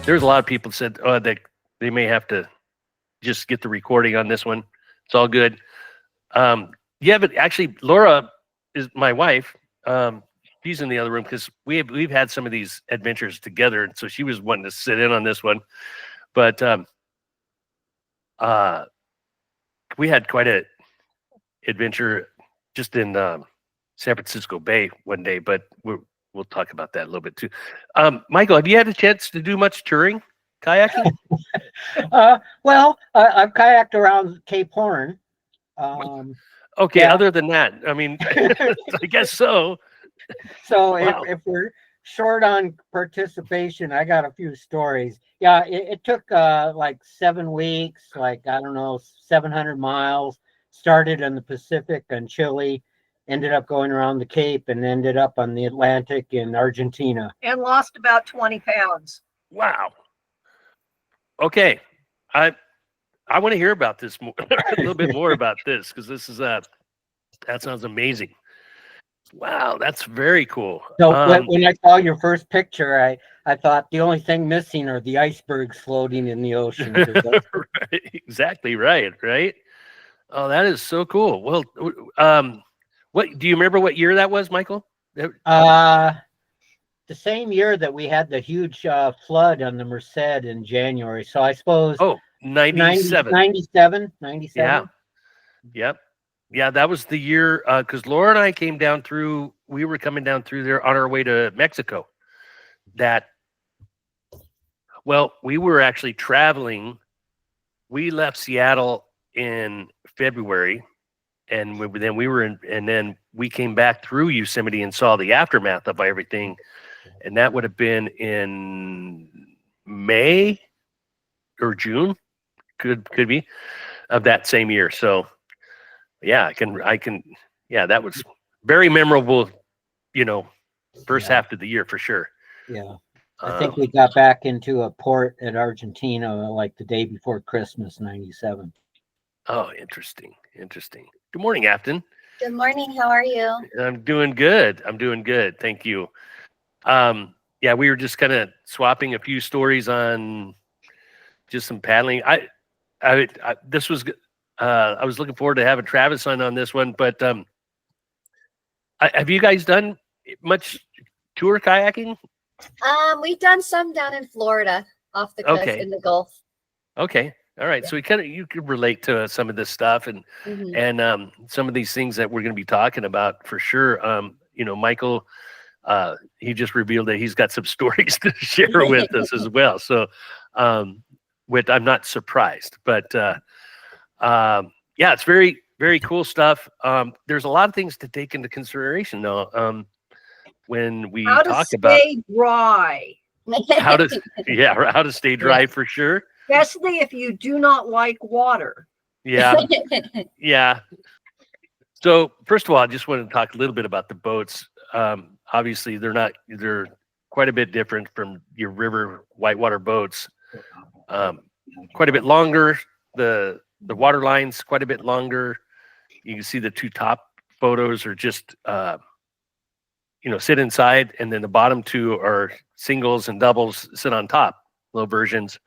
there's a lot of people said that they may have to just get the recording on this one. It's all good. Yeah, but actually, Laura is my wife. She's in the other room because we've had some of these adventures together, and so she was wanting to sit in on this one. But we had quite a adventure just in San Francisco Bay one day, but we'll talk about that a little bit too. Michael, have you had a chance to do much touring, kayaking? Well, I've kayaked around Cape Horn. Okay, yeah. other than that, I mean, I guess so. So Wow. if we're short on participation, I got a few stories. Yeah, it took like 7 weeks, like, I don't know, 700 miles. Started in the Pacific and Chile, ended up going around the Cape, and ended up on the Atlantic in Argentina. And lost about 20 pounds. Wow. Okay, I want to hear about this more, a little bit more about this, because this is that sounds amazing. Wow, that's very cool. So when I saw your first picture, I thought the only thing missing are the icebergs floating in the ocean. Right, exactly right. Oh, that is so cool. Well, what do you remember? What year that was, Michael? The same year that we had the huge flood on the Merced in January. So I suppose 97. 97. Yeah. Yep. Yeah, that was the year because Laura and I came down through. We were coming down through there on our way to Mexico. Well, we were actually traveling. We left Seattle in February, and then we came back through Yosemite and saw the aftermath of everything, and that would have been in May or June, could be, of that same year. So yeah, I can yeah, that was very memorable, first half of the year for sure. Yeah. I think we got back into a port at Argentina like the day before Christmas, 97. Oh, interesting. Good morning, Afton. Good morning. How are you? I'm doing good. Thank you. Yeah, we were just kind of swapping a few stories on just some paddling. This was I was looking forward to having Travis on this one, but have you guys done much tour kayaking? We've done some down in Florida, off the coast in the Gulf. Okay, all right. So you could relate to some of this stuff and some of these things that we're going to be talking about for sure. Michael, he just revealed that he's got some stories to share with us as well. So, which I'm not surprised, but yeah, it's very, very cool stuff. There's a lot of things to take into consideration, though. When we talk about stay dry, how to stay dry for sure, especially if you do not like water. Yeah. So first of all, I just want to talk a little bit about the boats. Obviously, they're quite a bit different from your river whitewater boats. Quite a bit longer. The water line's quite a bit longer. You can see the two top photos are just sit inside, and then the bottom two are singles and doubles sit on top, little versions.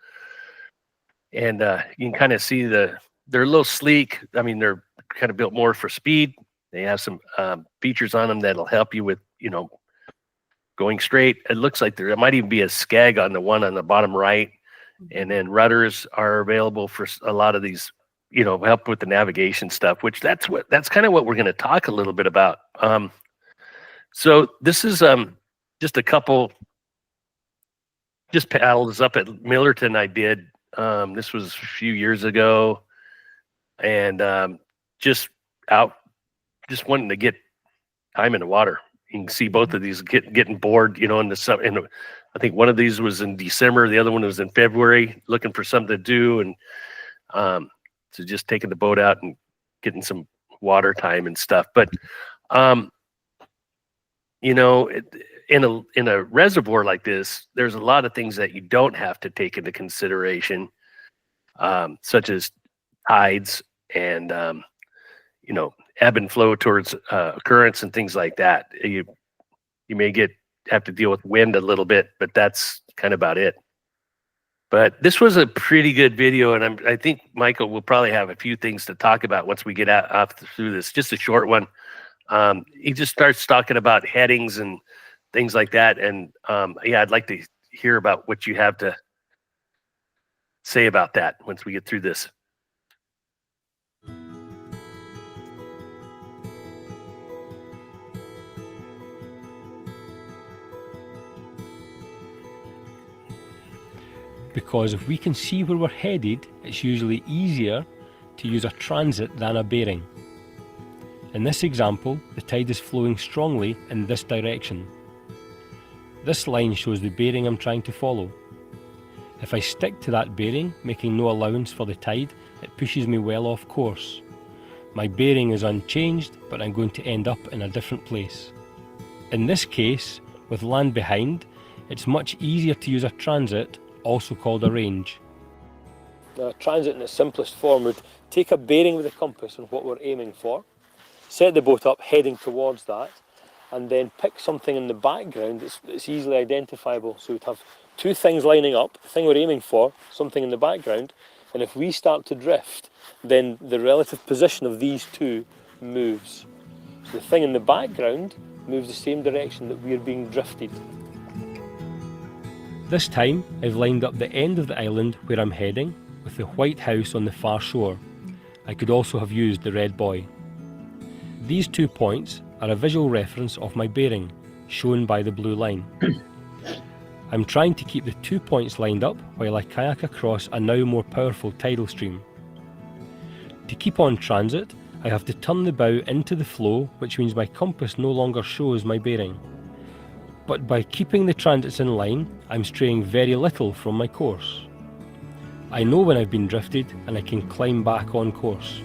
And you can kind of see they're a little sleek. I mean, they're kind of built more for speed. They have some features on them that'll help you with, going straight. It looks like there might even be a skeg on the one on the bottom right. And then rudders are available for a lot of these, help with the navigation stuff, which that's kind of what we're going to talk a little bit about. So this is just a couple paddles up at Millerton I did. This was a few years ago, and just wanting to get time in the water. You can see both of these getting bored, in the summer. And I think one of these was in December, the other one was in February, looking for something to do, and so just taking the boat out and getting some water time and stuff. But in a reservoir like this, there's a lot of things that you don't have to take into consideration, such as tides and ebb and flow towards currents and things like that. You may have to deal with wind a little bit, but that's kind of about it. But this was a pretty good video, and I think Michael will probably have a few things to talk about once we get out through this. Just a short one. He just starts talking about headings and things like that, and yeah, I'd like to hear about what you have to say about that once we get through this. Because if we can see where we're headed, it's usually easier to use a transit than a bearing. In this example, the tide is flowing strongly in this direction. This line shows the bearing I'm trying to follow. If I stick to that bearing, making no allowance for the tide, it pushes me well off course. My bearing is unchanged, but I'm going to end up in a different place. In this case, with land behind, it's much easier to use a transit, also called a range. A transit in its simplest form would take a bearing with a compass on what we're aiming for, set the boat up heading towards that, and then pick something in the background that's easily identifiable. So we'd have two things lining up, the thing we're aiming for, something in the background, and if we start to drift, then the relative position of these two moves. So the thing in the background moves the same direction that we're being drifted. This time, I've lined up the end of the island where I'm heading, with the white house on the far shore. I could also have used the red buoy. These 2 points are a visual reference of my bearing, shown by the blue line. I'm trying to keep the 2 points lined up while I kayak across a now more powerful tidal stream. To keep on transit, I have to turn the bow into the flow, which means my compass no longer shows my bearing. But by keeping the transits in line, I'm straying very little from my course. I know when I've been drifted and I can climb back on course.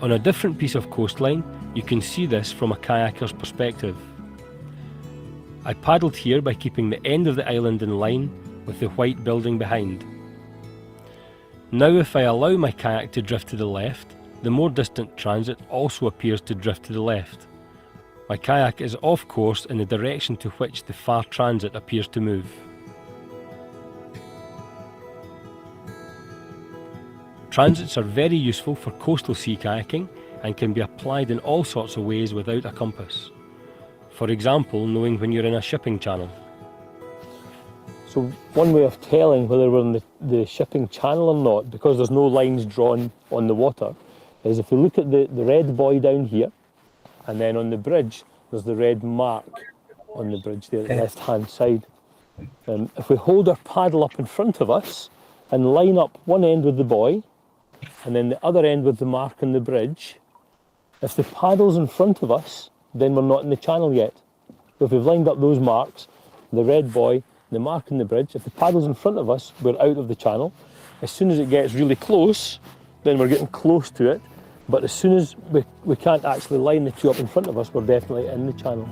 On a different piece of coastline, you can see this from a kayaker's perspective. I paddled here by keeping the end of the island in line with the white building behind. Now if I allow my kayak to drift to the left, the more distant transit also appears to drift to the left. My kayak is off course in the direction to which the far transit appears to move. Transits are very useful for coastal sea kayaking and can be applied in all sorts of ways without a compass. For example, knowing when you're in a shipping channel. So one way of telling whether we're in the shipping channel or not, because there's no lines drawn on the water, is if we look at the red buoy down here, and then on the bridge, there's the red mark on the bridge there, the left-hand side. If we hold our paddle up in front of us and line up one end with the buoy, and then the other end with the mark on the bridge, if the paddle's in front of us, then we're not in the channel yet. So if we've lined up those marks, the red buoy, the mark on the bridge, if the paddle's in front of us, we're out of the channel. As soon as it gets really close, then we're getting close to it. But as soon as we can't actually line the two up in front of us, we're definitely in the channel.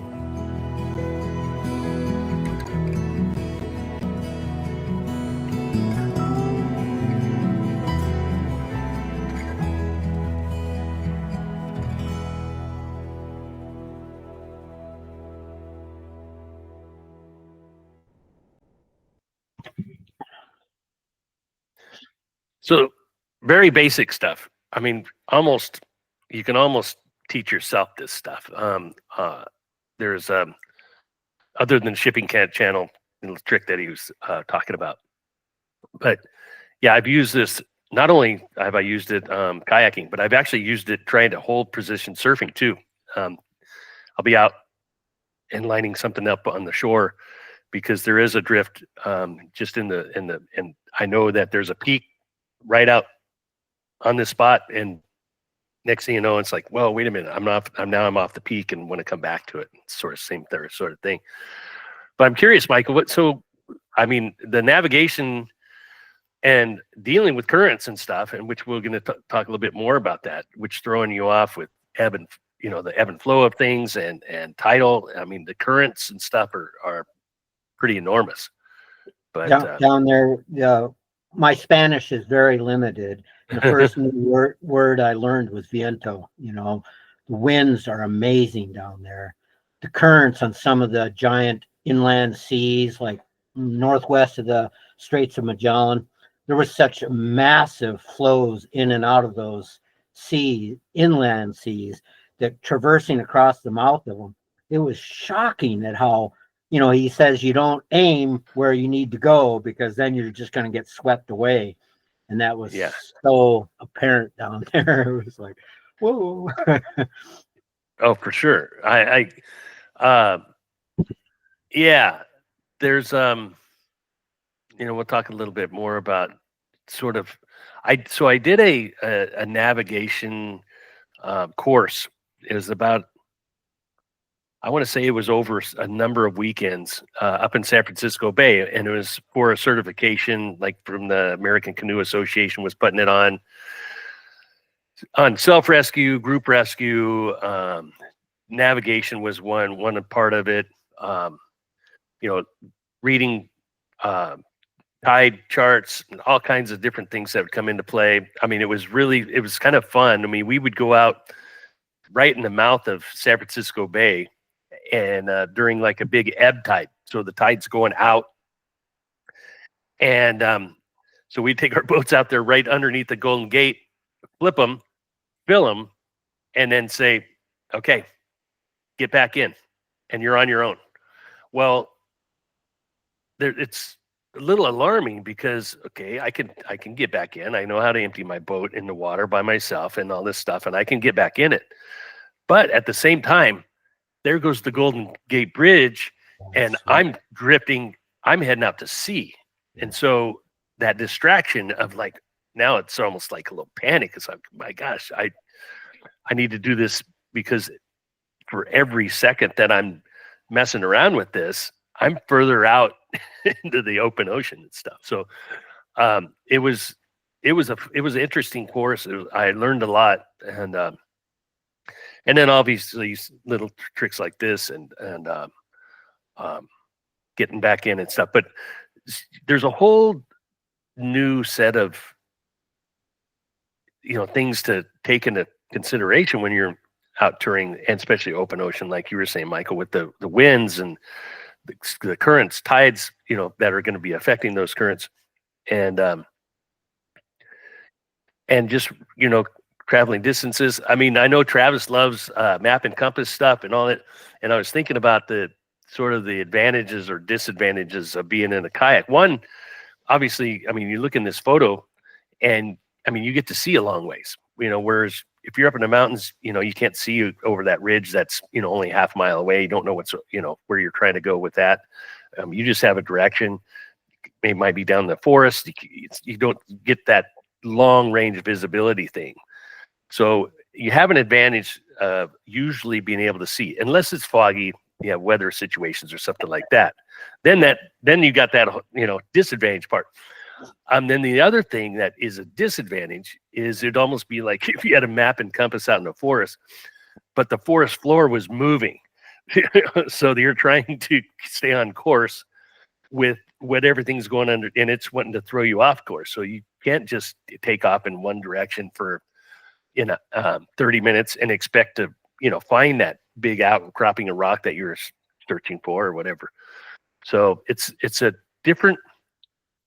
So very basic stuff. I mean, you can almost teach yourself this stuff. There's other than shipping channel trick that he was talking about. But yeah, I've used this. Not only have I used it kayaking, but I've actually used it trying to hold position surfing too. I'll be out and lining something up on the shore because there is a drift just in I know that there's a peak right out on this spot, and next thing you know, it's like, well, wait a minute, I'm off the peak and want to come back to it. It's sort of same sort of thing. But I'm curious, Michael, the navigation and dealing with currents and stuff, and which we're going to talk a little bit more about that, which throwing you off with the ebb and flow of things and tidal. I mean, the currents and stuff are pretty enormous. But down there, my Spanish is very limited. The first new word I learned was viento. The winds are amazing down there. The currents on some of the giant inland seas, like northwest of the Straits of Magellan. There was such massive flows in and out of those seas, inland seas, that traversing across the mouth of them, it was shocking at how, he says you don't aim where you need to go because then you're just going to get swept away. And that was so apparent down there. It was like, whoa. Oh, for sure. There's, we'll talk a little bit more about sort of, I did a navigation course. It was about, I want to say it was over a number of weekends up in San Francisco Bay, and it was for a certification, like from the American Canoe Association was putting it on self-rescue, group rescue, navigation was one part of it. Reading tide charts and all kinds of different things that would come into play. I mean, it was kind of fun. I mean, we would go out right in the mouth of San Francisco Bay and during like a big ebb tide. So the tide's going out. And so we'd take our boats out there right underneath the Golden Gate, flip them, fill them, and then say, okay, get back in, and you're on your own. Well, it's a little alarming because, okay, I can get back in. I know how to empty my boat in the water by myself and all this stuff, and I can get back in it. But at the same time, there goes the Golden Gate Bridge, and I'm drifting. I'm heading out to sea. And so that distraction of like, now it's almost like a little panic. It's like, my gosh, I need to do this, because for every second that I'm messing around with this, I'm further out into the open ocean and stuff. So it was an interesting course. I learned a lot, and then obviously little tricks like this and getting back in and stuff. But there's a whole new set of things to take into consideration when you're out touring, and especially open ocean, like you were saying, Michael, with the winds and the currents, tides, that are going to be affecting those currents, and just traveling distances. I mean, I know Travis loves map and compass stuff and all that, and I was thinking about the sort of the advantages or disadvantages of being in a kayak. One, obviously, I mean, you look in this photo, and I mean, you get to see a long ways. Whereas if you're up in the mountains, you can't see over that ridge that's only half a mile away. You don't know what's where you're trying to go with that. You just have a direction. It might be down the forest. You don't get that long range visibility thing. So you have an advantage of usually being able to see, unless it's foggy, weather situations or something like that. Then you got that disadvantage part. Then the other thing that is a disadvantage is it'd almost be like if you had a map and compass out in the forest, but the forest floor was moving. So you're trying to stay on course with what everything's going under, and it's wanting to throw you off course. So you can't just take off in one direction for 30 minutes and expect to find that big outcropping of rock that you're searching for or whatever. So it's a different,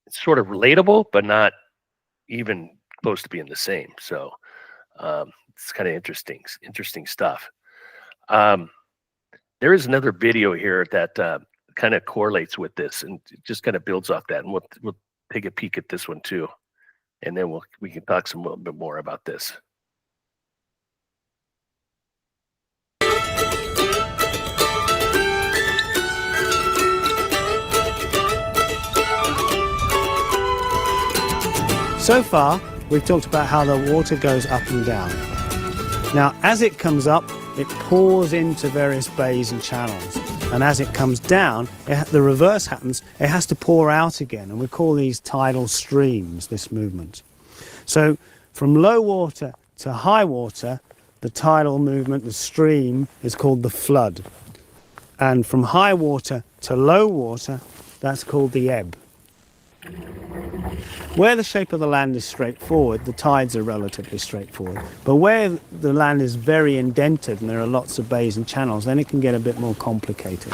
it's sort of relatable, but not even close to being the same. So it's kind of interesting stuff. There is another video here that kind of correlates with this, and it just kind of builds off that. And we'll take a peek at this one too, and then we can talk a little bit more about this. So far, we've talked about how the water goes up and down. Now, as it comes up, it pours into various bays and channels. And as it comes down, the reverse happens. It has to pour out again. And we call these tidal streams, this movement. So from low water to high water, the tidal movement, the stream, is called the flood. And from high water to low water, that's called the ebb. Where the shape of the land is straightforward, the tides are relatively straightforward. But where the land is very indented and there are lots of bays and channels, then it can get a bit more complicated.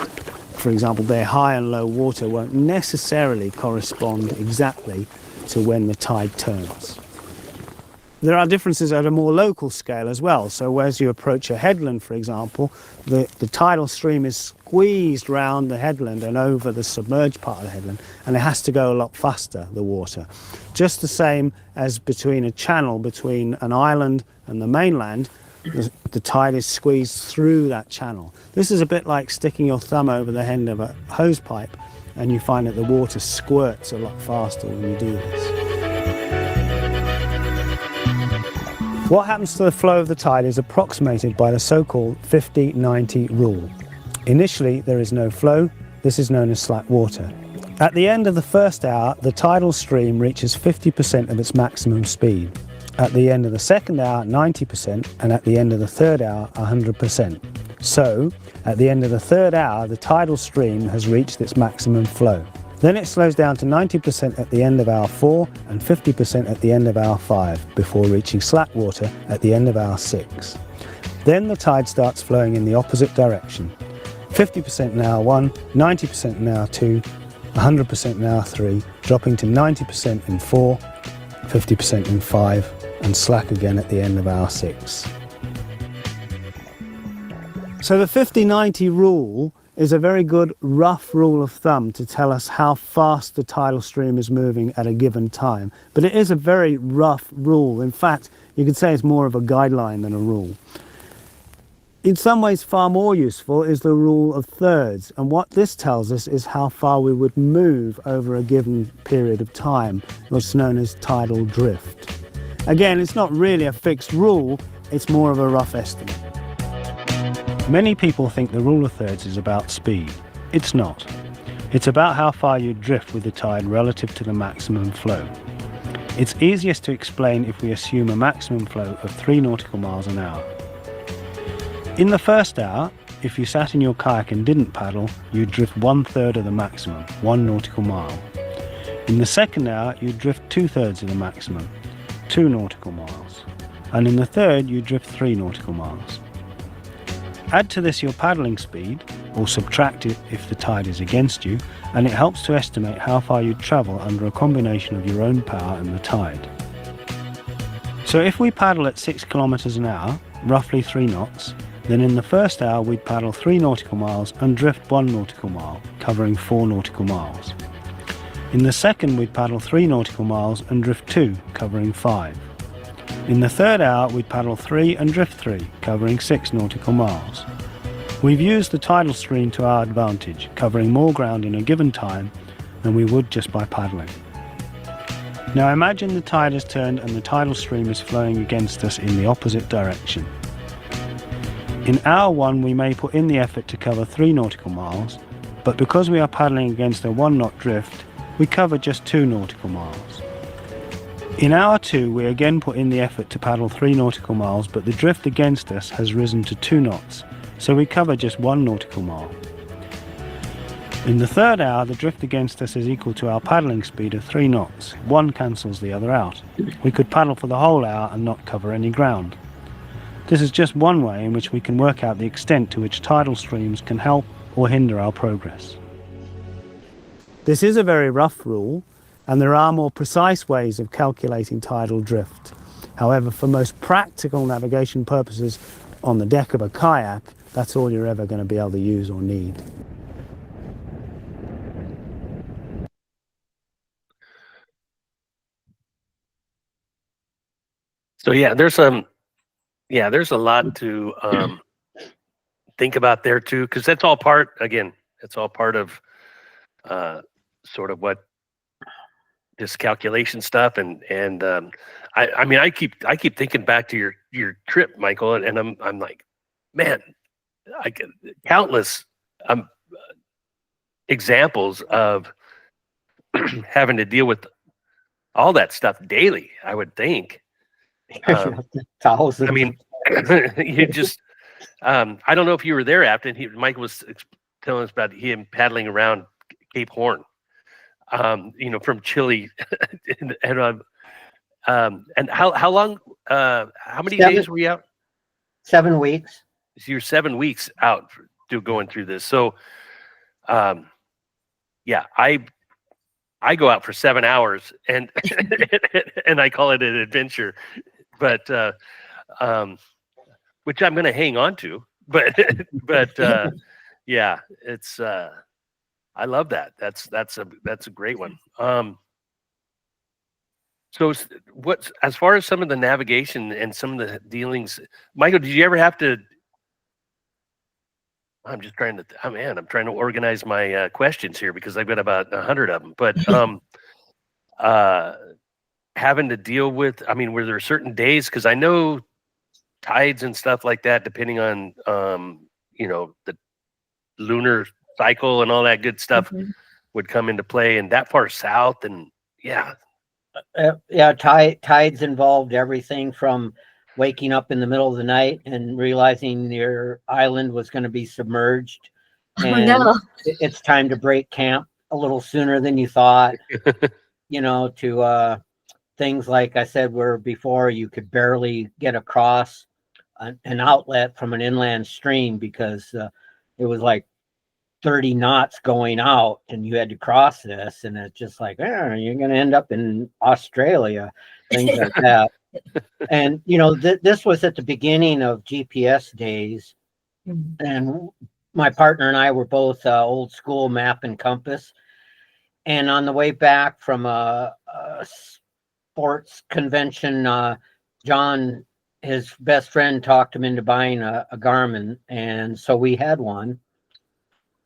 for example, their high and low water won't necessarily correspond exactly to when the tide turns. There are differences at a more local scale as well. So as you approach a headland, for example, the tidal stream is squeezed round the headland and over the submerged part of the headland, and it has to go a lot faster, the water. Just the same as between a channel between an island and the mainland, the tide is squeezed through that channel. This is a bit like sticking your thumb over the end of a hose pipe, and you find that the water squirts a lot faster when you do this. What happens to the flow of the tide is approximated by the so-called 50-90 rule. Initially, there is no flow. This is known as slack water. At the end of the first hour, the tidal stream reaches 50% of its maximum speed. At the end of the second hour, 90%, and at the end of the third hour, 100%. So, at the end of the third hour, the tidal stream has reached its maximum flow. Then it slows down to 90% at the end of hour 4 and 50% at the end of hour 5 before reaching slack water at the end of hour 6. Then the tide starts flowing in the opposite direction. 50% in hour 1, 90% in hour 2, 100% in hour 3, dropping to 90% in 4, 50% in 5, and slack again at the end of hour 6. So the 50-90 rule is a very good rough rule of thumb to tell us how fast the tidal stream is moving at a given time. But it is a very rough rule. In fact, you could say it's more of a guideline than a rule. In some ways, far more useful is the rule of thirds. And what this tells us is how far we would move over a given period of time, what's known as tidal drift. Again, it's not really a fixed rule, it's more of a rough estimate. Many people think the rule of thirds is about speed. It's not. It's about how far you drift with the tide relative to the maximum flow. It's easiest to explain if we assume a maximum flow of 3 nautical miles an hour. In the first hour, if you sat in your kayak and didn't paddle, you'd drift 1/3 of the maximum, 1 nautical mile. In the second hour, you'd drift 2/3 of the maximum, 2 nautical miles. And in the third, you'd drift 3 nautical miles. Add to this your paddling speed, or subtract it if the tide is against you, and it helps to estimate how far you'd travel under a combination of your own power and the tide. So if we paddle at 6 kilometers an hour, roughly 3 knots, then in the first hour we'd paddle 3 nautical miles and drift 1 nautical mile, covering 4 nautical miles. In the second we'd paddle 3 nautical miles and drift 2, covering 5. In the third hour, we'd paddle 3 and drift 3, covering 6 nautical miles. We've used the tidal stream to our advantage, covering more ground in a given time than we would just by paddling. Now imagine the tide has turned and the tidal stream is flowing against us in the opposite direction. In hour 1, we may put in the effort to cover 3 nautical miles, but because we are paddling against a 1-knot drift, we cover just 2 nautical miles. In hour 2, we again put in the effort to paddle 3 nautical miles, but the drift against us has risen to 2 knots, so we cover just 1 nautical mile. In the third hour, the drift against us is equal to our paddling speed of 3 knots. One cancels the other out. We could paddle for the whole hour and not cover any ground. This is just one way in which we can work out the extent to which tidal streams can help or hinder our progress. This is a very rough rule, and there are more precise ways of calculating tidal drift. However, for most practical navigation purposes on the deck of a kayak, that's all you're ever going to be able to use or need. So there's a lot to think about there too, because that's all part of sort of what this calculation stuff and I mean I keep thinking back to your trip, Michael, and I'm like, man, I get countless examples of having to deal with all that stuff daily, I would think. Thousands. I mean, you just I don't know if you were there after, and Michael was telling us about him paddling around Cape Horn. From Chile, and how long? How many days were you out? 7 weeks. So you're 7 weeks out going through this. So, yeah, I go out for 7 hours and and I call it an adventure, but which I'm going to hang on to. But yeah, it's I love that. That's a great one. So what's as far as some of the navigation and some of the dealings, Michael, did you ever have to? I'm just trying to. Oh man, I'm trying to organize my questions here because I've got about 100 of them. But having to deal with, I mean, were there certain days? Because I know tides and stuff like that, depending on the lunar cycle and all that good stuff, would come into play. And that far south, and yeah. Yeah, tides involved everything from waking up in the middle of the night and realizing your island was going to be submerged, and it's time to break camp a little sooner than you thought. To things like I said, where before you could barely get across an outlet from an inland stream because it was like 30 knots going out and you had to cross this, and it's just like, you're going to end up in Australia, things like that. And this was at the beginning of GPS days, and my partner and I were both old school map and compass, and on the way back from a sports convention, John, his best friend, talked him into buying a Garmin, and so we had one.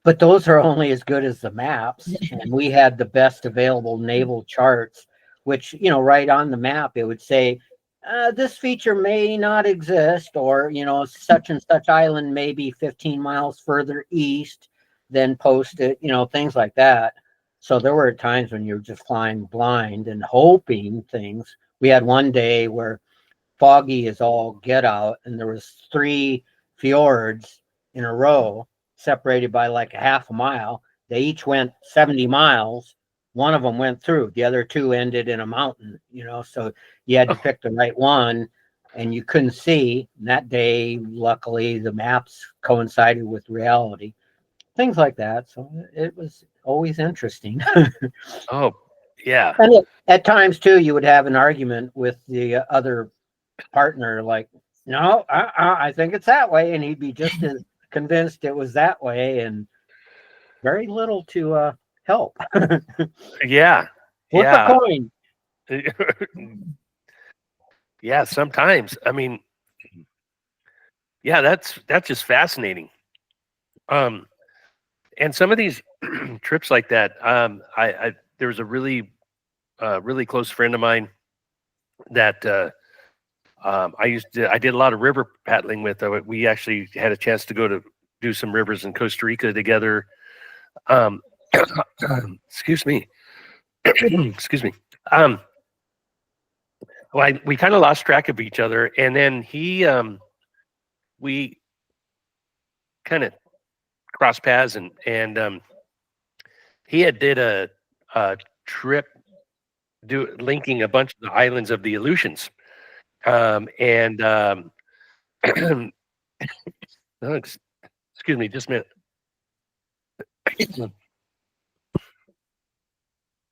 But those are only as good as the maps. And we had the best available naval charts, which, right on the map, it would say, this feature may not exist, or, such and such island may be 15 miles further east than posted, things like that. So there were times when you were just flying blind and hoping things. We had one day where foggy as all get out, and there was 3 fjords in a row, separated by like a half a mile. They each went 70 miles. One of them went through. The other 2 ended in a mountain, so you had to pick the right one, and you couldn't see. And that day, luckily, the maps coincided with reality. Things like that. So it was always interesting. Oh, yeah. And at times, too, you would have an argument with the other partner, like, no, I think it's that way. And he'd be just as convinced it was that way, and very little to help. Yeah. Flip a coin. Yeah, sometimes. I mean, yeah, that's just fascinating. And some of these trips like that, I there was a really close friend of mine that I did a lot of river paddling with. We actually had a chance to go to do some rivers in Costa Rica together. Excuse me. Excuse me. We kind of lost track of each other, and then we kind of crossed paths, and he had did a trip linking a bunch of the islands of the Aleutians. Excuse me, just a minute.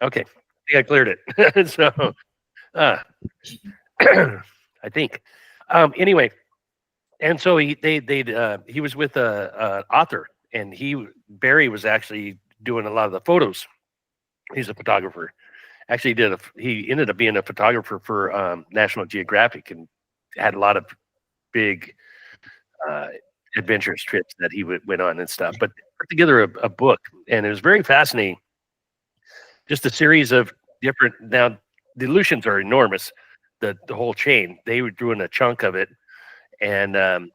Okay, I think I cleared it. So, I think. Anyway, and so he was with a author, and Barry was actually doing a lot of the photos. He's a photographer. Actually, he ended up being a photographer for National Geographic, and had a lot of big adventurous trips that he went on and stuff. But put together a book, and it was very fascinating. Just a series of different. Now, the Aleutians are enormous. The whole chain. They were doing a chunk of it, and I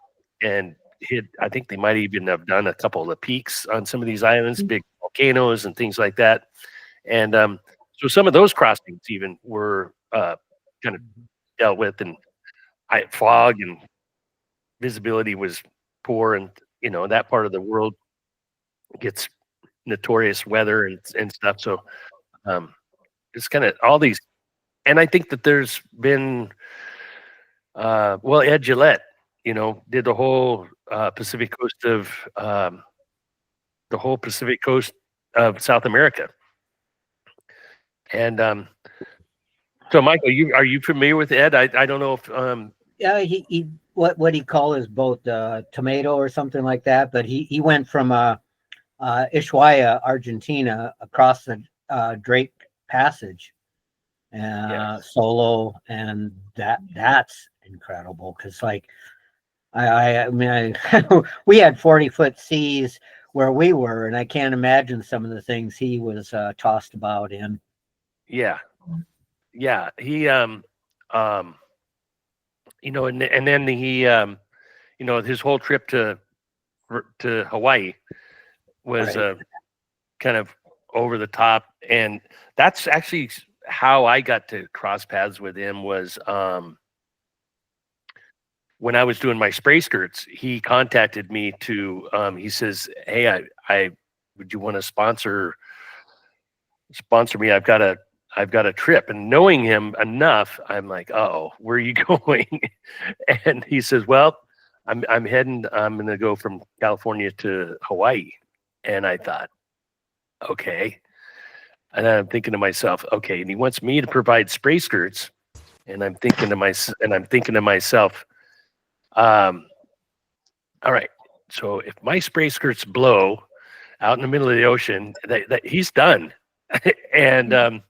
think they might even have done a couple of the peaks on some of these islands, big volcanoes and things like that. And so some of those crossings even were kind of dealt with, and fog and visibility was poor, and that part of the world gets notorious weather and stuff. So it's kind of all these, and I think that there's been Ed Gillette, did the whole Pacific coast of the whole Pacific coast of South America. And so, Michael, are you familiar with Ed? I don't know if Yeah, he what he call his boat, tomato or something like that. But he went from Ushuaia, Argentina, across the Drake Passage, Yes. solo, and that's incredible because like I mean we had 40-foot seas where we were, and I can't imagine some of the things he was tossed about in. Yeah. Yeah. He you know, and then he you know, his whole trip to Hawaii was Right. kind of over the top, and that's actually how I got to cross paths with him was when I was doing my spray skirts. He contacted me to he says, "Hey, I would you want to sponsor me? I've got a trip." And knowing him enough, I'm like, "Oh, where are you going?" And he says, "Well, I'm heading. I'm going to go from California to Hawaii." And I thought, okay. And I'm thinking to myself, okay, and he wants me to provide spray skirts, and I'm thinking to myself, all right. So if my spray skirts blow out in the middle of the ocean, that he's done. And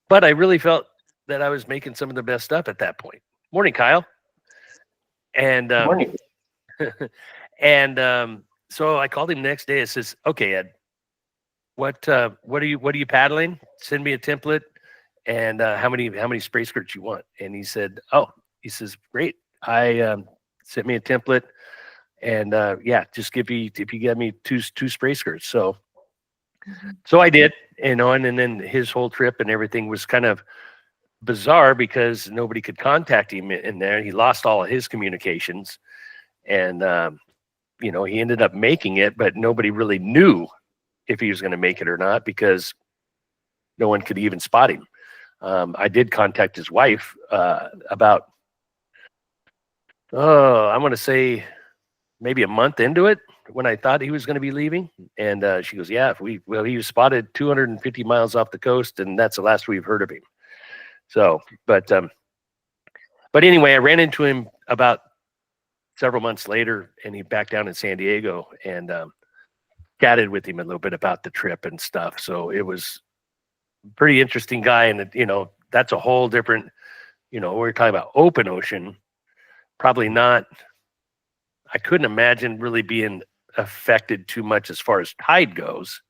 but I really felt that I was making some of the best stuff at that point. Morning, Kyle. And Morning. and so I called him the next day. I says, "Okay, Ed, what are you paddling? Send me a template, and how many spray skirts you want?" And he said, "Oh," he says, "Great. I sent me a template, and yeah, just if you get me two spray skirts." So I did, you know, and then his whole trip and everything was kind of bizarre because nobody could contact him in there. He lost all of his communications, and you know, he ended up making it, but nobody really knew if he was going to make it or not because no one could even spot him. I did contact his wife about, I'm going to say maybe a month into it when I thought he was going to be leaving. And she goes, "Yeah, he was spotted 250 miles off the coast, and that's the last we've heard of him." So, but anyway, I ran into him about several months later, and he back down in San Diego, and chatted with him a little bit about the trip and stuff. So it was a pretty interesting guy. And, you know, that's a whole different, you know, we're talking about open ocean, probably not, I couldn't imagine really being affected too much as far as tide goes,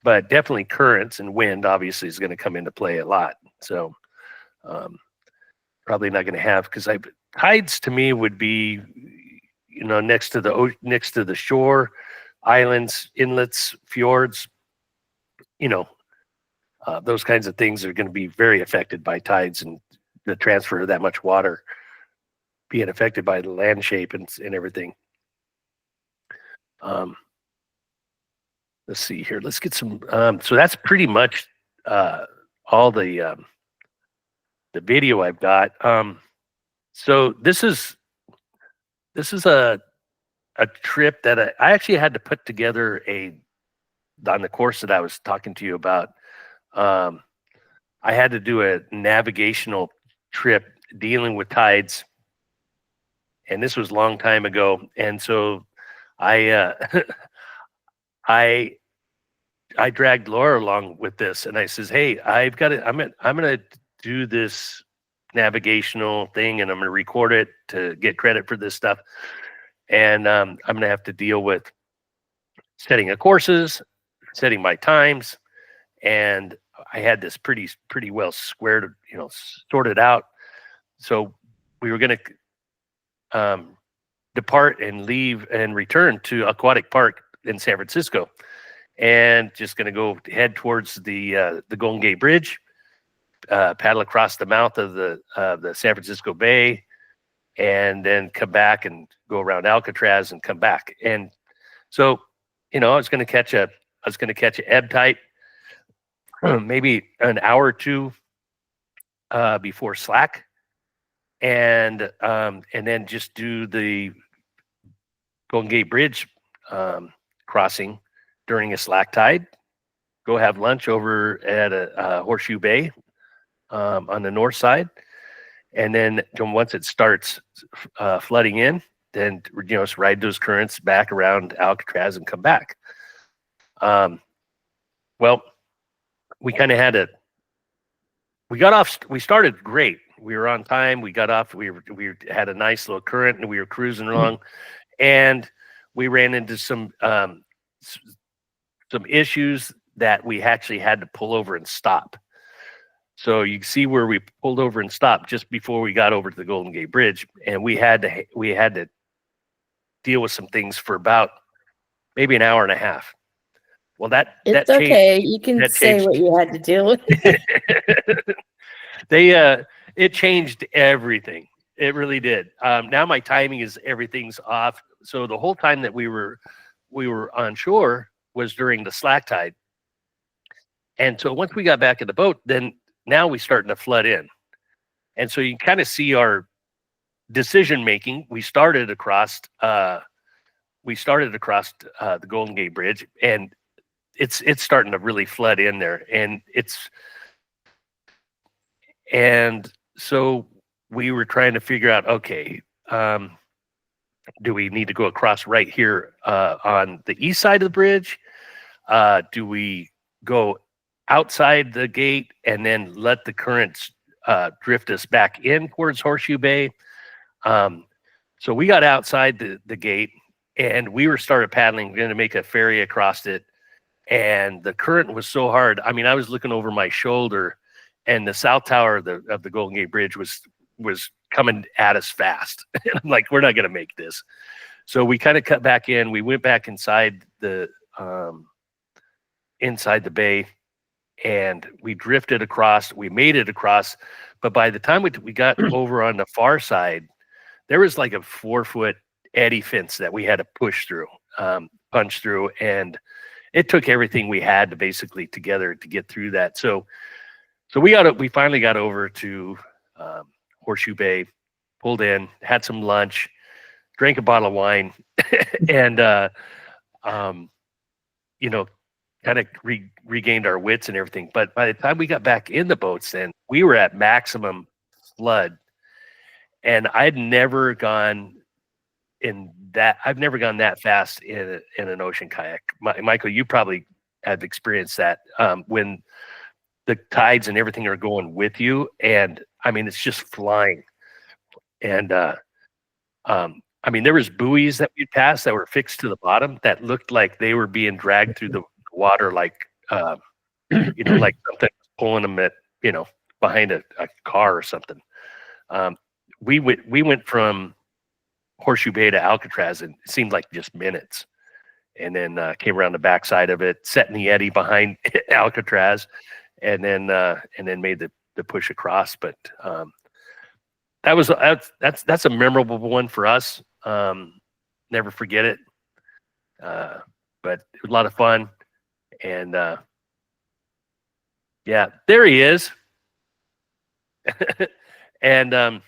but definitely currents and wind obviously is going to come into play a lot. So probably not going to have, because tides to me would be, you know, next to the shore, islands, inlets, fjords, you know, those kinds of things are going to be very affected by tides and the transfer of that much water being affected by the land shape and everything. Let's see here. Let's get some. So that's pretty much all the video I've got. So this is a trip that I actually had to put together on the course that I was talking to you about. I had to do a navigational trip dealing with tides, and this was a long time ago. And so I I dragged Laura along with this, and I says, "Hey, I've got it. I'm gonna do this navigational thing, and I'm gonna record it to get credit for this stuff. And I'm gonna have to deal with setting of courses, setting my times, and I had this pretty well squared, you know, sorted out. So we were gonna depart and leave and return to Aquatic Park in San Francisco, and just going to go head towards the Golden Gate Bridge, paddle across the mouth of the San Francisco Bay, and then come back and go around Alcatraz and come back. And so, you know, I was going to catch a ebb tide, maybe an hour or two before slack, and then just do the Golden Gate Bridge crossing during a slack tide, go have lunch over at a Horseshoe Bay on the north side. And then once it starts flooding in, then, just ride those currents back around Alcatraz and come back. Well, we kind of we started great. We were on time. We got off. We had a nice little current, and we were cruising along, and we ran into some issues that we actually had to pull over and stop. So you can see where we pulled over and stopped just before we got over to the Golden Gate Bridge, and we had to deal with some things for about maybe an hour and a half. Well, it's okay. You can say what you had to deal with. It changed everything. It really did. Now my timing everything's off. So the whole time that we were on shore was during the slack tide. And so once we got back in the boat, then now we're starting to flood in. And so you kind of see our decision making. We started across the Golden Gate Bridge, and it's starting to really flood in there. And so we were trying to figure out, okay, do we need to go across right here on the east side of the bridge? Do we go outside the gate and then let the currents drift us back in towards Horseshoe Bay? So we got outside the gate, and we started paddling, going to make a ferry across it. And the current was so hard. I mean, I was looking over my shoulder, and the south tower of the Golden Gate Bridge was coming at us fast. And I'm like, we're not going to make this. So we kind of cut back in. We went back inside the bay, and we drifted across. We made it across, but by the time we got over on the far side, there was like a 4-foot eddy fence that we had to push through, punch through, and it took everything we had to basically together to get through that. So we finally got over to Horseshoe Bay, pulled in, had some lunch, drank a bottle of wine, and kind of regained our wits and everything. But by the time we got back in the boats, then we were at maximum flood, and I've never gone that fast in an ocean kayak. Michael, you probably have experienced that when the tides and everything are going with you, and I mean it's just flying. And I mean there was buoys that we passed that were fixed to the bottom that looked like they were being dragged through the water, like like something pulling them at behind a car or something. We went from Horseshoe Bay to Alcatraz, and it seemed like just minutes, and then came around the backside of it, set in the eddy behind Alcatraz, and then made the push across. But that's a memorable one for us. Never forget it. But it was a lot of fun, and yeah, there he is. And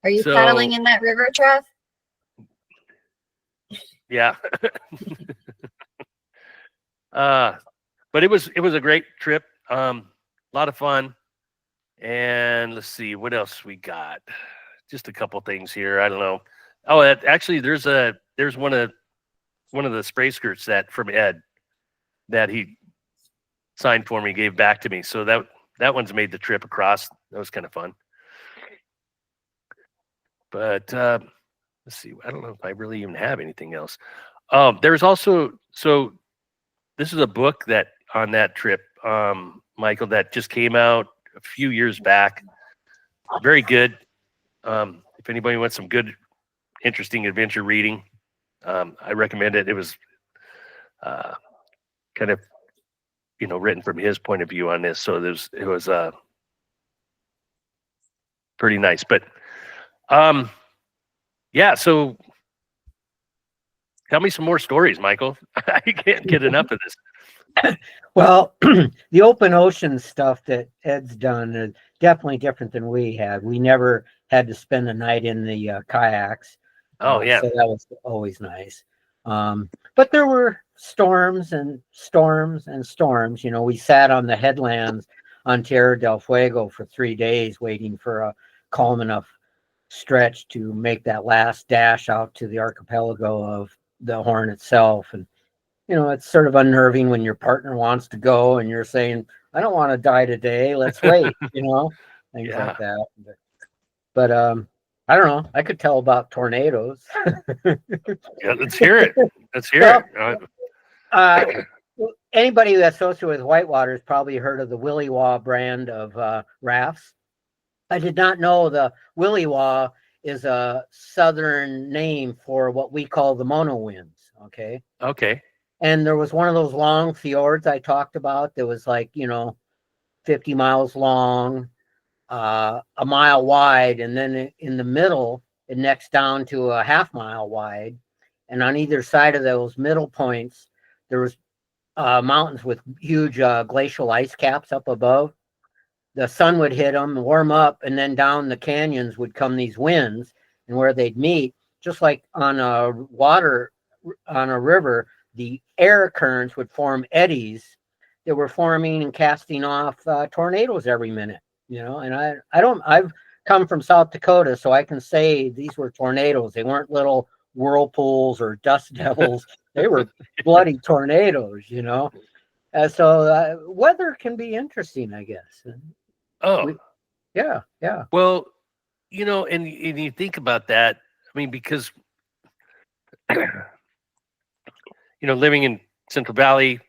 are you paddling in that river, Trev? Yeah. But it was a great trip. A lot of fun. And let's see what else we got. Just a couple things here. I don't know. Oh, actually, there's one of the spray skirts from Ed that he signed for me, gave back to me. So that one's made the trip across. That was kind of fun. But let's see. I don't know if I really even have anything else. There's also, so this is a book that on that trip, Michael, that just came out a few years back. Very good. If anybody wants some good, interesting adventure reading, I recommend it. It was kind of, written from his point of view on this. So it was pretty nice. But yeah, so tell me some more stories, Michael. I can't get enough of this. Well, the open ocean stuff that Ed's done is definitely different than we had. We never had to spend the night in the kayaks. Oh, yeah. So that was always nice. But there were storms and storms and storms. You know, we sat on the headlands on Tierra del Fuego for 3 days waiting for a calm enough stretch to make that last dash out to the archipelago of the Horn itself. And, you know, it's sort of unnerving when your partner wants to go and you're saying, I don't want to die today. Let's wait, you know, things like that. But I don't know. I could tell about tornadoes. Yeah, let's hear it. Let's hear it. Anybody that's associated with whitewater has probably heard of the Willy Wah brand of rafts. I did not know the Willy Wah is a southern name for what we call the mono winds. Okay. Okay. And there was one of those long fjords I talked about that was like, you know, 50 miles long, a mile wide, and then in the middle it necks down to a half mile wide, and on either side of those middle points there was mountains with huge glacial ice caps up above. The sun would hit them, warm up, and then down the canyons would come these winds, and where they'd meet, just like on a river, the air currents would form eddies that were forming and casting off tornadoes every minute. You know, and I've come from South Dakota, so I can say these were tornadoes. They weren't little whirlpools or dust devils. They were bloody tornadoes, you know. So weather can be interesting, I guess. Yeah. Well, you know, and you think about that. I mean, because you know, living in Central Valley,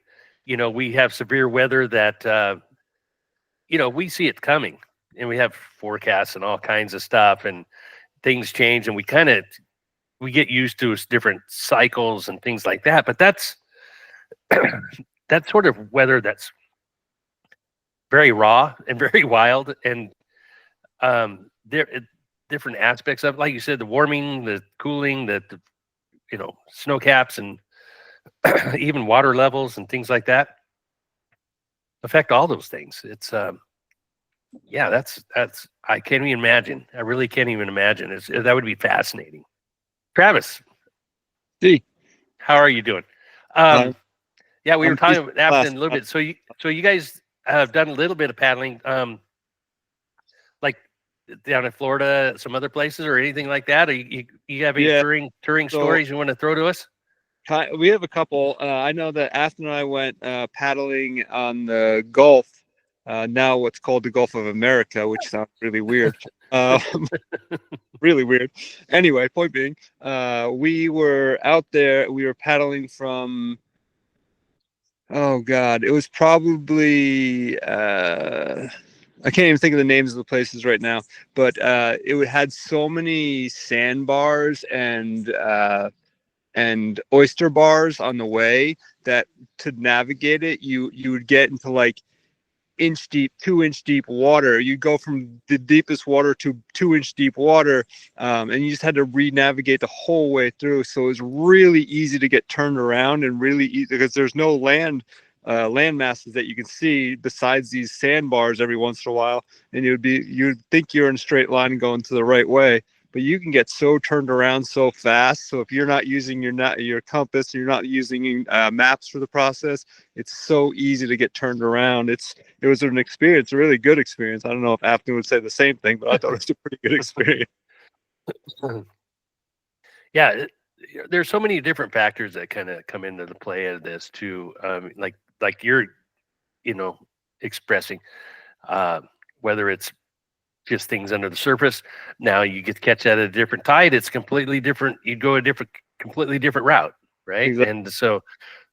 you know, we have severe weather that you know, we see it coming, and we have forecasts and all kinds of stuff, and things change, and we get used to different cycles and things like that. But that's that sort of weather that's very raw and very wild, and there different aspects of, like you said, the warming, the cooling, the you know, snow caps, and even water levels and things like that affect all those things. It's yeah, that's I can't even imagine. I really can't even imagine. That would be fascinating. Travis, D, how are you doing? Yeah, we were talking about that a little bit. So you guys have done a little bit of paddling, like down in Florida, some other places, or anything like that? Or you have any touring stories you want to throw to us? We have a couple. I know that Afton and I went paddling on the Gulf, now what's called the Gulf of America, which sounds really weird. Really weird. Anyway, point being, we were out there. We were paddling from, oh God, it was probably, I can't even think of the names of the places right now, but it had so many sandbars and oyster bars on the way that to navigate it, you would get into like inch deep, 2-inch deep water. You go from the deepest water to 2-inch deep water, and you just had to re-navigate the whole way through. So it was really easy to get turned around, and really easy because there's no land masses that you can see besides these sandbars every once in a while, and you'd think you're in a straight line going to the right way. But you can get so turned around so fast. So if you're not using your compass, you're not using maps for the process, it's so easy to get turned around. It was an experience, a really good experience. I don't know if Afton would say the same thing, but I thought it was a pretty good experience. Yeah, there's so many different factors that kind of come into the play of this too. Like you're, you know, expressing, whether it's just things under the surface. Now you get to catch at a different tide. It's completely different. You go a completely different route, right? Exactly. And so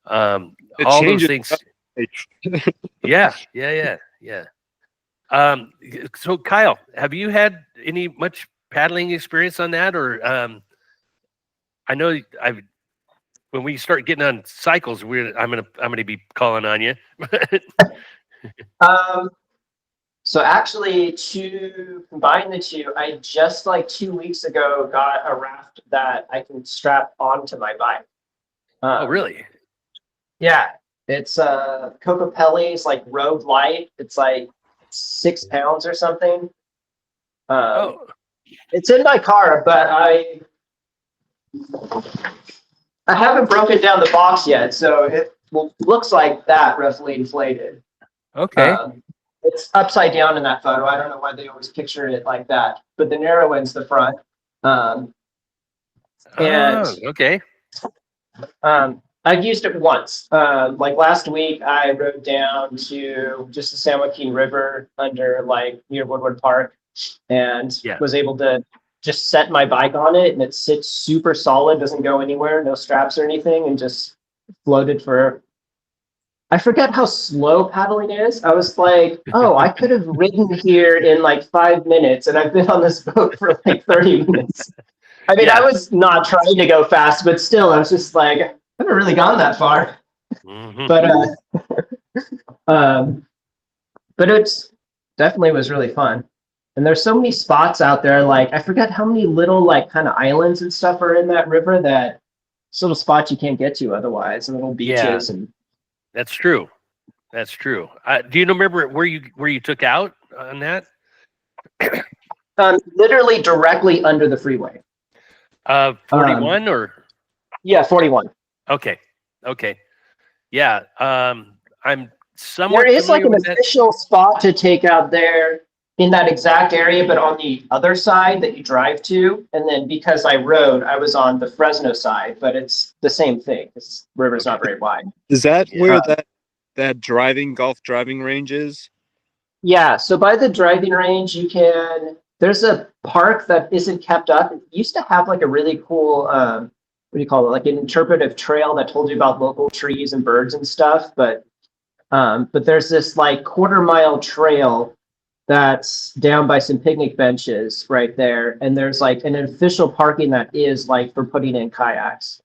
all those things. Yeah. So Kyle, have you had much paddling experience on that, or I know when we start getting on cycles, I'm gonna be calling on you. So actually, to combine the two, I just like 2 weeks ago got a raft that I can strap onto my bike. Oh, really? Yeah, it's Cocopelli's like Road Light. It's like 6 pounds or something. It's in my car, but I haven't broken down the box yet, so it looks like that roughly inflated. Okay. It's upside down in that photo. I don't know why they always pictured it like that, but the narrow end's the front. Okay. I've used it once. Like last week, I rode down to just the San Joaquin River under like near Woodward Park, and was able to just set my bike on it, and it sits super solid, doesn't go anywhere, no straps or anything, and just floated for. I forget how slow paddling is. I was like, oh, I could have ridden here in like 5 minutes, and I've been on this boat for like 30 minutes. I mean, I was not trying to go fast, but still, I was just like, I haven't really gone that far. But it's definitely was really fun. And there's so many spots out there. Like, I forget how many little like kind of islands and stuff are in that river that it's little spots you can't get to otherwise, and little beaches and. That's true. That's true. Do you remember where you took out on that? Literally directly under the freeway. 41 or? Yeah, 41. Okay. Yeah. I'm somewhat. There is like an official spot to take out there in that exact area, but on the other side that you drive to. And then because I rode, I was on the Fresno side, but it's the same thing. This river's not very wide. Is that where that golf driving range is? Yeah. So by the driving range, there's a park that isn't kept up. It used to have like a really cool, what do you call it? Like an interpretive trail that told you about local trees and birds and stuff. But there's this like 1/4-mile trail that's down by some picnic benches right there. And there's like an official parking that is like for putting in kayaks.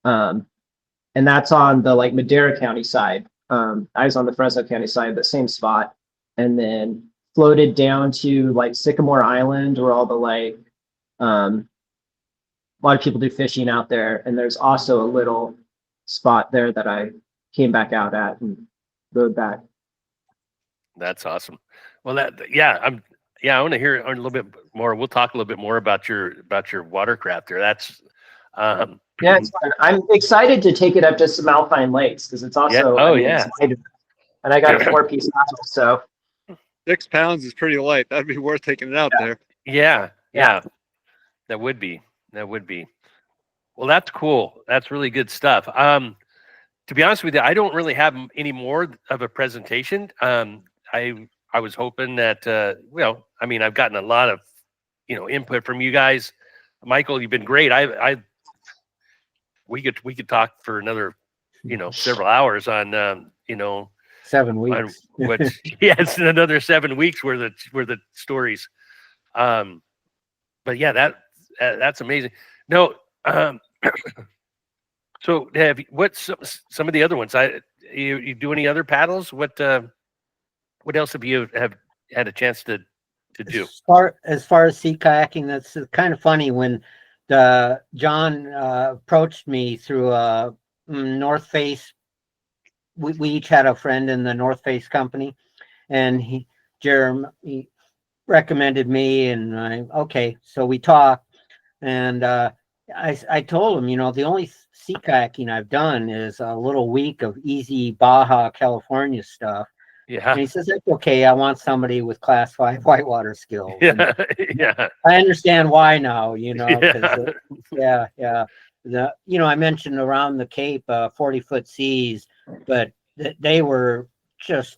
And that's on the like Madera County side. I was on the Fresno County side, the same spot. And then floated down to like Sycamore Island where all the like, a lot of people do fishing out there. And there's also a little spot there that I came back out at and rode back. That's awesome. Well, I want to hear a little bit more. We'll talk a little bit more about your watercraft there. That's it's fun. I'm excited to take it up to some alpine lakes because it's also and I got a 4-piece paddle, so 6 pounds is pretty light. That'd be worth taking it out there. Yeah. That would be. Well, that's cool. That's really good stuff. To be honest with you, I don't really have any more of a presentation. I was hoping that, I've gotten a lot of, input from you guys. Michael, you've been great. We could talk for another, several hours on, 7 weeks. It's another 7 weeks worth of stories. But yeah, that's amazing. No, so what's some of the other ones? You do any other paddles? What else have you had a chance to do? As far as sea kayaking, that's kind of funny when John approached me through a North Face. We each had a friend in the North Face company, and Jeremy recommended me, and so we talked, and I told him, the only sea kayaking I've done is a little week of easy Baja California stuff. Yeah. And he says, that's okay. I want somebody with class 5 whitewater skills. Yeah. I understand why now, I mentioned around the Cape, 40-foot seas, but they were just,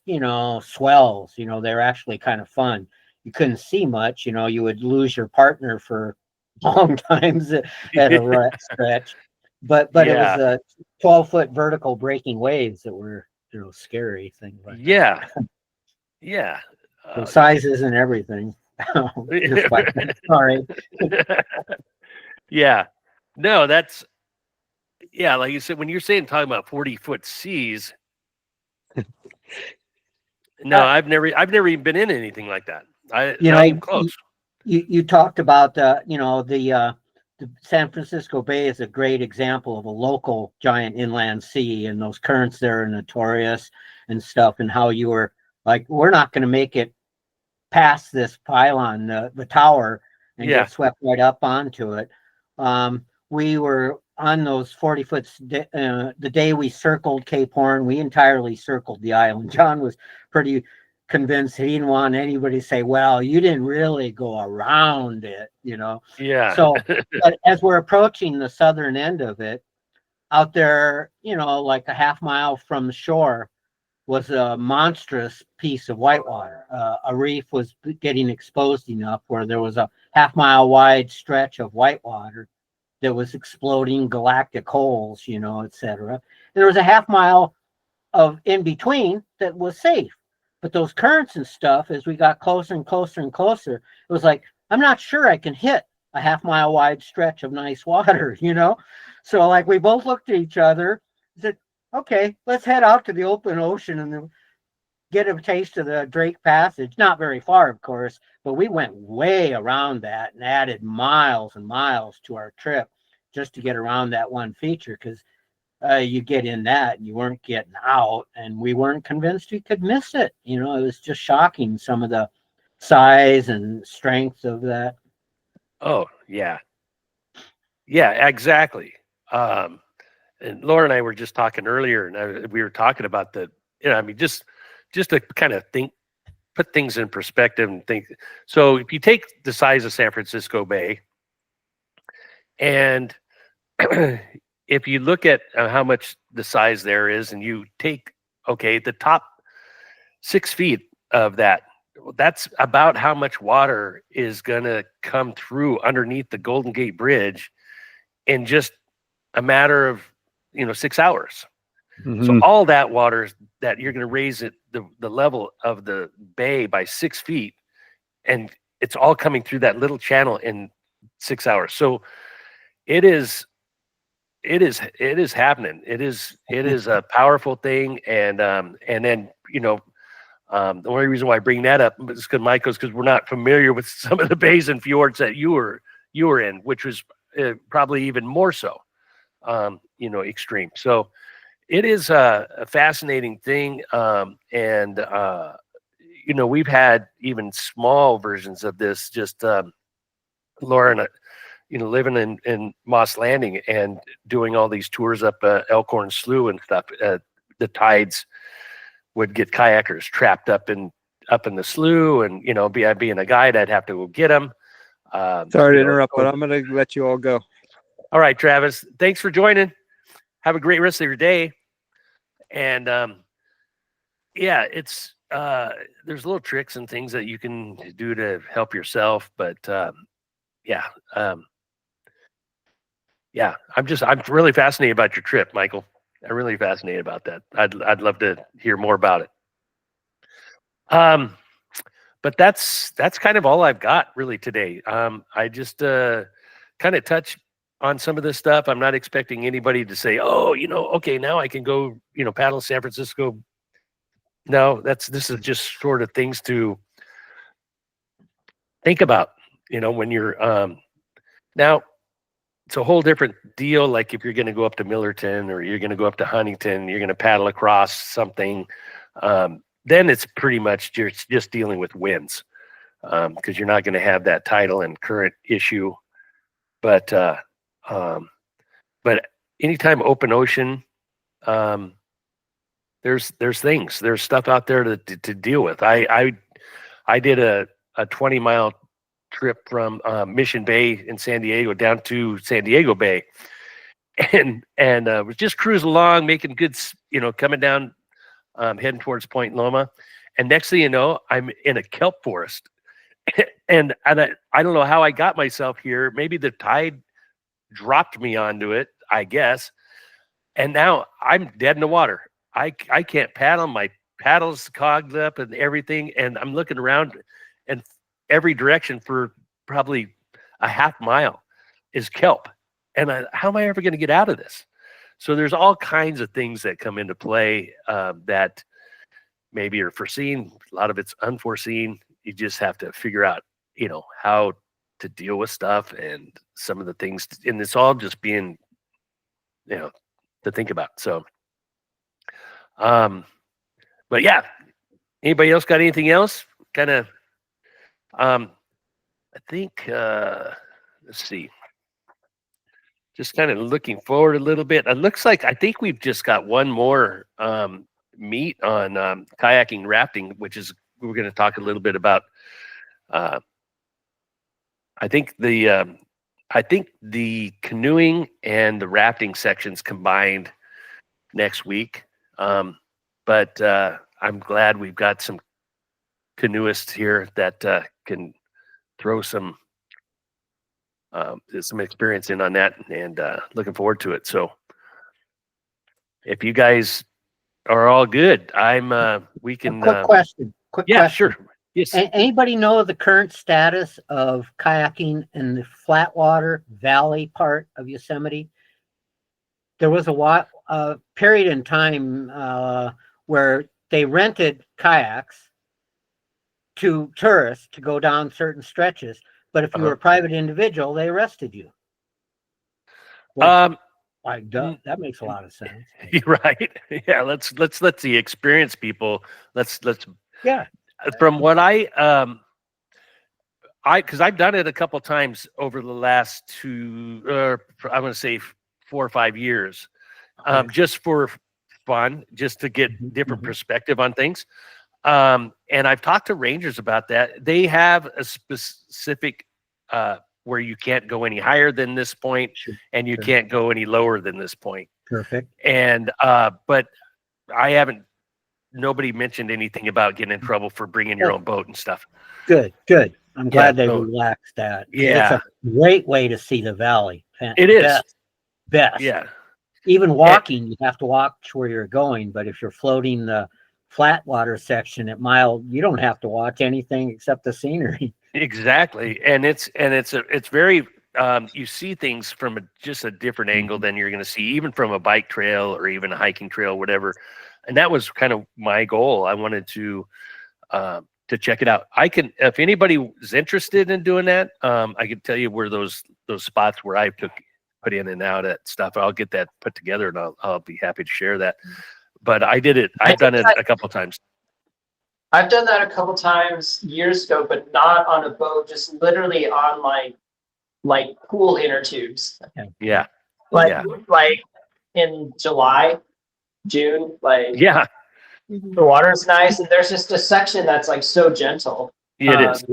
swells, they're actually kind of fun. You couldn't see much, you would lose your partner for long times at a stretch, but it was a 12-foot vertical breaking waves that were, scary things like that. So sizes and everything. Sorry. No, that's like you said, when you're talking about 40-foot seas. No, I've never even been in anything like that. Not even close. You talked about the San Francisco Bay is a great example of a local giant inland sea, and those currents there are notorious and stuff, and how you were like, we're not going to make it past this pylon, the tower, and get swept right up onto it. we were on those 40-foot, the day we circled Cape Horn, we entirely circled the island. John was pretty convinced he didn't want anybody to say, well, you didn't really go around it, you know? Yeah. So but as we're approaching the southern end of it, out there, you know, like a half mile from the shore was a monstrous piece of whitewater. A reef was getting exposed enough where there was a half-mile wide stretch of whitewater that was exploding galactic holes, you know, etc. And there was a half mile of in between that was safe. But those currents and stuff, as we got closer and closer and closer, it was like, I'm not sure I can hit a half-mile wide stretch of nice water, you know? So like we both looked at each other, said, okay, let's head out to the open ocean and get a taste of the Drake Passage. Not very far, of course, but we went way around that and added miles and miles to our trip just to get around that one feature, because you get in that and you weren't getting out, and we weren't convinced we could miss it. You know, it was just shocking, some of the size and strength of that. Oh, yeah. Yeah, exactly. And Laura and I were just talking earlier, and we were talking about I mean, just to kind of put things in perspective and think. So if you take the size of San Francisco Bay, and if you look at how much the size there is, and you take, the top 6 feet of that, that's about how much water is going to come through underneath the Golden Gate Bridge in just a matter of, 6 hours. Mm-hmm. So all that water that you're going to raise it, the level of the bay by 6 feet, and it's all coming through that little channel in 6 hours. So it is happening. It is a powerful thing. And then, the only reason why I bring that up is because we're not familiar with some of the bays and fjords that you were in, which was probably even more so, extreme. So it is a fascinating thing. We've had even small versions of this, just Laura and living in Moss Landing and doing all these tours up Elkhorn Slough and stuff. The tides would get kayakers trapped up in the slough, and being a guide, I'd have to go get them. Sorry to interrupt, but I'm gonna let you all go. All right, Travis, thanks for joining. Have a great rest of your day. And it's there's little tricks and things that you can do to help yourself, but I'm really fascinated about your trip, Michael. I'm really fascinated about that. I'd love to hear more about it. But that's kind of all I've got really today. I just kind of touch on some of this stuff. I'm not expecting anybody to say, oh, okay, now I can go, paddle San Francisco. No, this is just sort of things to think about, when you're now. It's a whole different deal. Like if you're going to go up to Millerton or you're going to go up to Huntington, you're going to paddle across something. Then it's pretty much just dealing with winds, because you're not going to have that tidal and current issue. But anytime open ocean, there's stuff out there to deal with. I did a 20-mile trip from Mission Bay in San Diego down to San Diego Bay, and was just cruising along, making good, coming down, heading towards Point Loma, and next thing you know, I'm in a kelp forest, and I don't know how I got myself here. Maybe the tide dropped me onto it, I guess, and now I'm dead in the water. I can't paddle. My paddle's cogged up and everything, and I'm looking around, and every direction for probably a half mile is kelp. And how am I ever going to get out of this? So there's all kinds of things that come into play that maybe are foreseen. A lot of it's unforeseen. You just have to figure out, how to deal with stuff and some of the things. And it's all just being, to think about. So, but yeah, anybody else got anything else? Kind of, I think, let's see. just kind of looking forward a little bit. It looks like I think we've just got one more meet on kayaking rafting, which is we're going to talk a little bit about. I think the canoeing and the rafting sections combined next week. But I'm glad we've got some canoeists here that can throw some experience in on that, and looking forward to it. So if you guys are all good, we can. Quick question. Yeah, sure. Yes. Anybody know the current status of kayaking in the Flatwater Valley part of Yosemite? There was a period in time where they rented kayaks to tourists to go down certain stretches, but if you were a private individual, they arrested you. That makes a lot of sense. Right? Yeah. Let's let the experienced people. Let's. Yeah. From what because I've done it a couple times over the last I'm going to say 4 or 5 years, just for fun, just to get different perspective on things. And I've talked to rangers about that. They have a specific where you can't go any higher than this point, and you can't go any lower than this point. Perfect. And but nobody mentioned anything about getting in trouble for bringing your own boat and stuff. Good. I'm glad they relaxed that. Yeah. It's a great way to see the valley. It is. Best. Yeah. Even walking, you have to watch where you're going, but if you're floating the flatwater section at mile, you don't have to watch anything except the scenery. Exactly. And it's very you see things from just a different angle than you're going to see, even from a bike trail or even a hiking trail, whatever. And that was kind of my goal. I wanted to check it out. If anybody is interested in doing that, I can tell you where those spots where I put in and out at stuff. I'll get that put together, and I'll be happy to share that. But I did it. I've done it a couple times. I've done that a couple times years ago, but not on a boat. Just literally on like pool inner tubes. Yeah. Like in July. June, yeah, the water's nice, and there's just a section that's like so gentle. It is.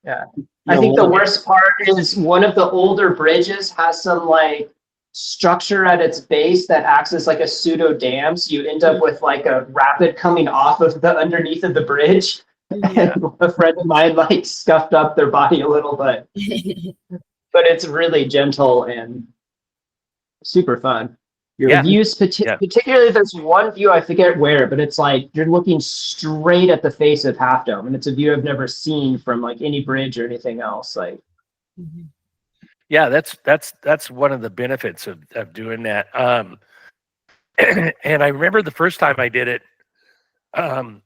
Yeah, I think the worst part is one of the older bridges has some like structure at its base that acts as like a pseudo dam, so you end up with like a rapid coming off of the underneath of the bridge. Yeah. And a friend of mine like scuffed up their body a little bit, but it's really gentle and super fun. Your views, particularly there's one view, I forget where, but it's like you're looking straight at the face of Half Dome, and it's a view I've never seen from like any bridge or anything else. Like, yeah, that's one of the benefits of doing that. And I remember the first time I did it. Oh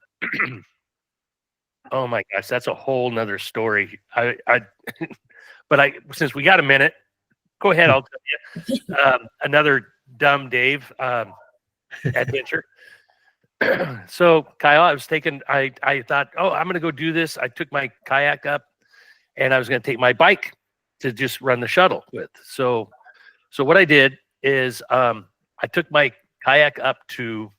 my gosh, that's a whole nother story. But since we got a minute, go ahead. I'll tell you another dumb Dave adventure. So Kyle, I thought, I'm going to go do this. I took my kayak up, and I was going to take my bike to just run the shuttle with. So what I did is I took my kayak up to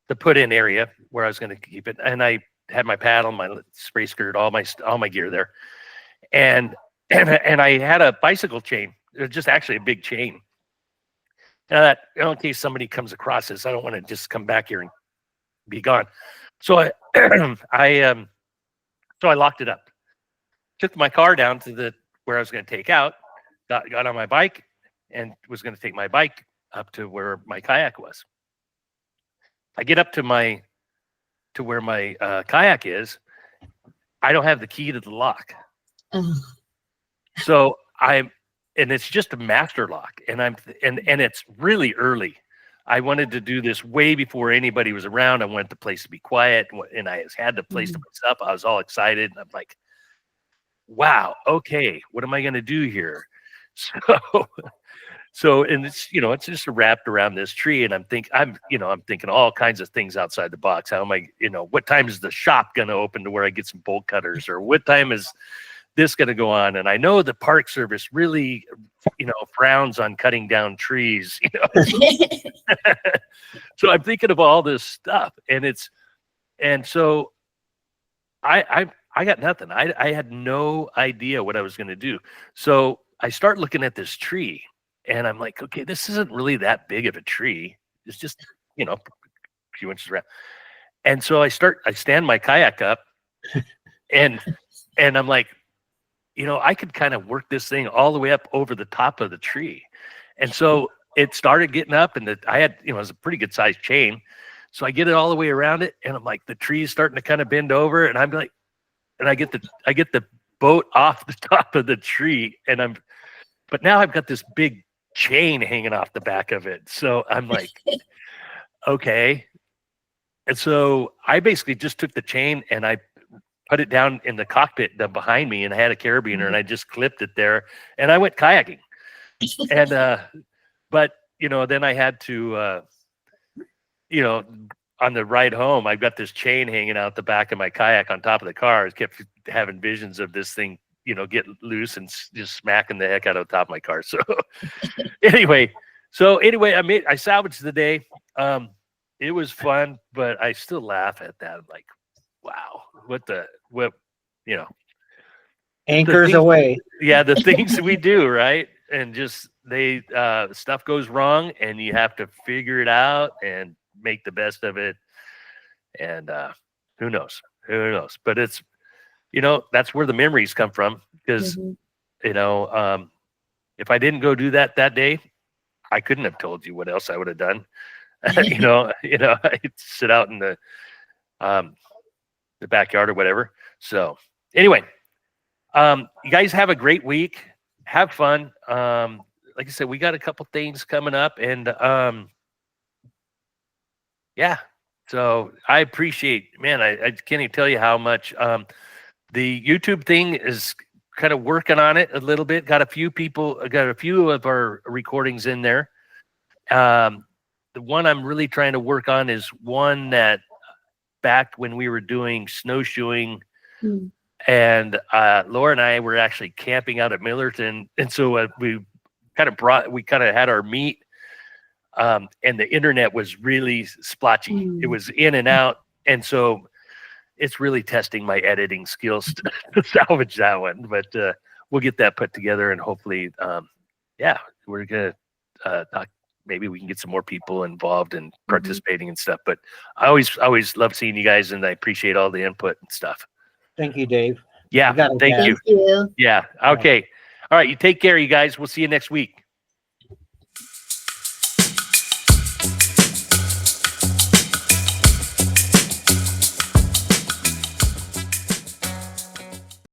the put-in area where I was going to keep it, and I had my paddle, my spray skirt, all my gear there, and I had a bicycle chain. It was just actually a big chain. Now in case somebody comes across this, I don't want to just come back here and be gone. So I locked it up. Took my car down to where I was going to take out. Got on my bike and was going to take my bike up to where my kayak was. I get up to where my kayak is. I don't have the key to the lock. So and it's just a master lock, and it's really early. I wanted to do this way before anybody was around. I wanted the place to be quiet, and I had the place to myself. I was all excited, and I'm like, wow, okay, what am I going to do here? So, and it's just wrapped around this tree, and I'm thinking all kinds of things outside the box. How am I, what time is the shop going to open to where I get some bolt cutters, or what time is this going to go on? And I know the Park Service really, frowns on cutting down trees, So I'm thinking of all this stuff, and so I got nothing. I had no idea what I was going to do. So I start looking at this tree, and I'm like, okay, this isn't really that big of a tree. It's just, a few inches around. And so I stand my kayak up, and I'm like, I could kind of work this thing all the way up over the top of the tree. And so it started getting up, and I had, it was a pretty good sized chain. So I get it all the way around it, and I'm like, the tree's starting to kind of bend over, and I'm like, and I get the boat off the top of the tree, but now I've got this big chain hanging off the back of it. So I'm like, okay. And so I basically just took the chain and I put it down in the cockpit behind me, and I had a carabiner, and I just clipped it there, and I went kayaking. And but then I had to on the ride home, I've got this chain hanging out the back of my kayak on top of the car. I kept having visions of this thing, get loose and just smacking the heck out of the top of my car. So anyway, I salvaged the day. It was fun, but I still laugh at that. I'm like, wow, what Anchors away. Yeah, the things we do, right? And just stuff goes wrong, and you have to figure it out and make the best of it. And who knows? But it's that's where the memories come from, because if I didn't go do that day, I couldn't have told you what else I would have done. I'd sit out in the backyard or whatever. So anyway, you guys have a great week. Have fun. Like I said, we got a couple things coming up, and yeah. So I appreciate, man, I can't even tell you how much. The YouTube thing is kind of working on it a little bit. Got a few of our recordings in there. The one I'm really trying to work on is one that back when we were doing snowshoeing, and Laura and I were actually camping out at Millerton, and so we kind of had our meet. And the internet was really splotchy. It was in and out. And so it's really testing my editing skills to salvage that one. But we'll get that put together, and hopefully, we're going to talk. Maybe we can get some more people involved and participating and stuff. But I always love seeing you guys, and I appreciate all the input and stuff. Thank you, Dave. Yeah, thank you. Thank you. Yeah, okay. All right, you take care, you guys. We'll see you next week.